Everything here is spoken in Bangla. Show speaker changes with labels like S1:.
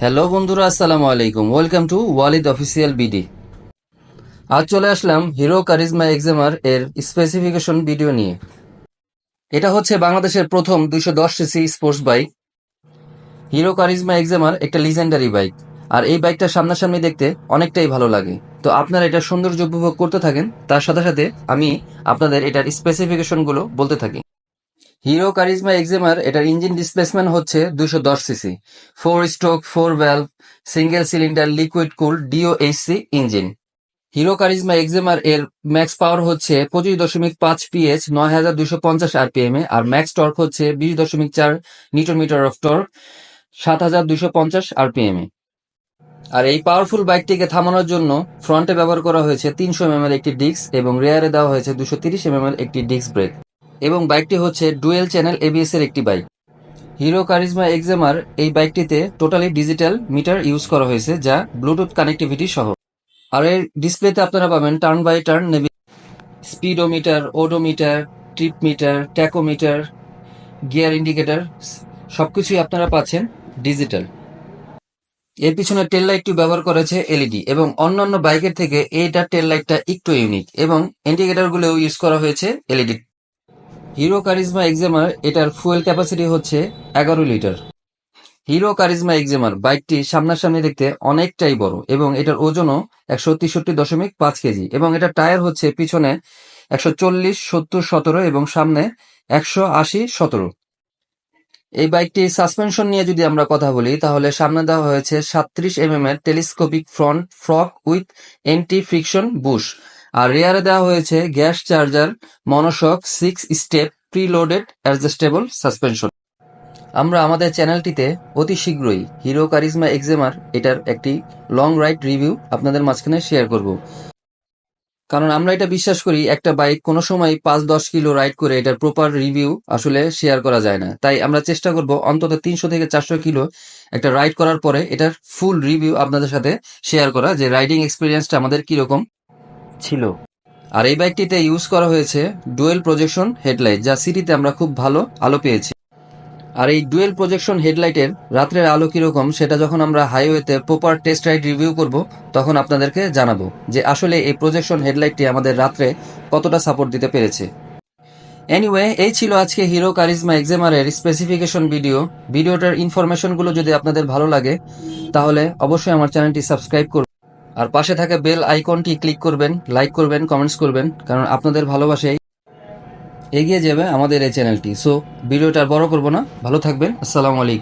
S1: হ্যালো বন্ধুরা, আসসালামু আলাইকুম। Welcome to Walid official BD. আজ চলে আসলাম হিরো কারিজমা এক্সেমার এর স্পেসিফিকেশন ভিডিও নিয়ে। এটা হচ্ছে বাংলাদেশের প্রথম 210 CC sports bike. Hero Karizma XMR একটা লিজেন্ডারি বাইক, আর এই বাইকটা সামনাসামনি দেখতে অনেকটাই ভালো লাগে। তো আপনারা এটা সৌন্দর্য উপভোগ করতে থাকেন, তার সাথে সাথে আমি আপনাদের এটার স্পেসিফিকেশনগুলো বলতে থাকি। হিরো কারিজমা এক্সেমার এটার ইঞ্জিন ডিসপ্লেসমেন্ট হচ্ছে 210 CC, 4 stroke 4 valve single cylinder liquid cool DOHC engine. Hero Karizma XMR এর ম্যাক্স পাওয়ার হচ্ছে 25.5 পিএইচ 9250 আরপিএম এ, আর ম্যাক্স টর্ক হচ্ছে 20.4 newton metre of torque 7250 RPM এ। আর এই পাওয়ারফুল বাইকটিকে থামানোর জন্য ফ্রন্টে ব্যবহার করা হয়েছে 300 এর একটি ডিস্ক এবং রেয়ারে দেওয়া হয়েছে 230 এর একটি ডিস্ক ব্রেক, এবং বাইকটি হচ্ছে ডুয়েল চ্যানেল এবিএস এর একটি বাইক। হিরো কারিজমা এক্সেমার এই বাইকটিতে টোটালি ডিজিটাল মিটার ইউজ করা হয়েছে, যা ব্লুটুথ কানেক্টিভিটি সহ। আর এর ডিসপ্লেতে আপনারা পাবেন turn by turn speedometer, odometer, trip meter, tachometer, gear indicator, সবকিছুই আপনারা পাচ্ছেন ডিজিটাল। এর পিছনে টেল লাইটটি ব্যবহার করেছে এলইডি, এবং অন্যান্য বাইকের থেকে এইটার টেল লাইটটা একটু ইউনিক, এবং ইন্ডিকেটরগুলোও ইউজ করা হয়েছে এলইডি। হিরো কারিজমা এক্সেমার এটার ফুয়েল ক্যাপাসিটি হচ্ছে 11 লিটার। হিরো কারিজমা এক্সেমার বাইকটি সামনাসামনি দেখতে অনেকটাই বড়, এবং এটার ওজনও 163.5 কেজি, এবং এটার টায়ার হচ্ছে পিছনে 140, 70, 17 এবং সামনে 180, 17। এই বাইকটি সাসপেনশন নিয়ে যদি আমরা কথা বলি, তাহলে সামনে দেওয়া হয়েছে 37 এর telescopic front fork with anti friction bush, আর রেয়ারে দেওয়া হয়েছে gas charger monoshock 6 step preloaded adjustable suspension. আমরা আমাদের চ্যানেলটিতে অতি শীঘ্রই হিরো কারিজমা এক্সেমার এটার একটি লং রাইড রিভিউ আপনাদের মাঝখানে শেয়ার করব, কারণ আমরা এটা বিশ্বাস করি একটা বাইক কোনো সময় 5-10 কিলো রাইড করে এটার প্রপার রিভিউ আসলে শেয়ার করা যায় না। তাই আমরা চেষ্টা করব অন্তত 300 থেকে 400 কিলো একটা রাইড করার পরে এটার ফুল রিভিউ আপনাদের সাথে শেয়ার করা, যে রাইডিং এক্সপিরিয়েন্সটা আমাদের কিরকম ছিল। আর এই বাইকটিতে ইউজ করা হয়েছে ডুয়েল প্রজেকশন হেডলাইট, যা সিটিতে আমরা খুব ভালো আলো পেয়েছি। আর এই ডুয়েল প্রজেকশন হেডলাইটের রাত্রের আলো কিরকম সেটা যখন আমরা হাইওয়েতে প্রপার টেস্ট রাইড রিভিউ করব, তখন আপনাদেরকে জানাবো যে আসলে এই প্রজেকশন হেডলাইটটি আমাদের রাত্রে কতটা সাপোর্ট দিতে পেরেছে। এনিওয়ে, এই ছিল আজকে হিরো কারিজমা এক্সেমারের স্পেসিফিকেশন ভিডিও। ভিডিওটার ইনফরমেশনগুলো যদি আপনাদের ভালো লাগে, তাহলে অবশ্যই আমার চ্যানেলটি সাবস্ক্রাইব করবেন, আর পাশে থাকা বেল আইকনটি ক্লিক করবেন, লাইক করবেন, কমেন্টস করবেন, কারণ আপনাদের ভালোবাসায় এগিয়ে যাবে আমাদের এই চ্যানেলটি। সো ভিডিওটা আর বড় করব না, ভালো থাকবেন। আসসালামু আলাইকুম।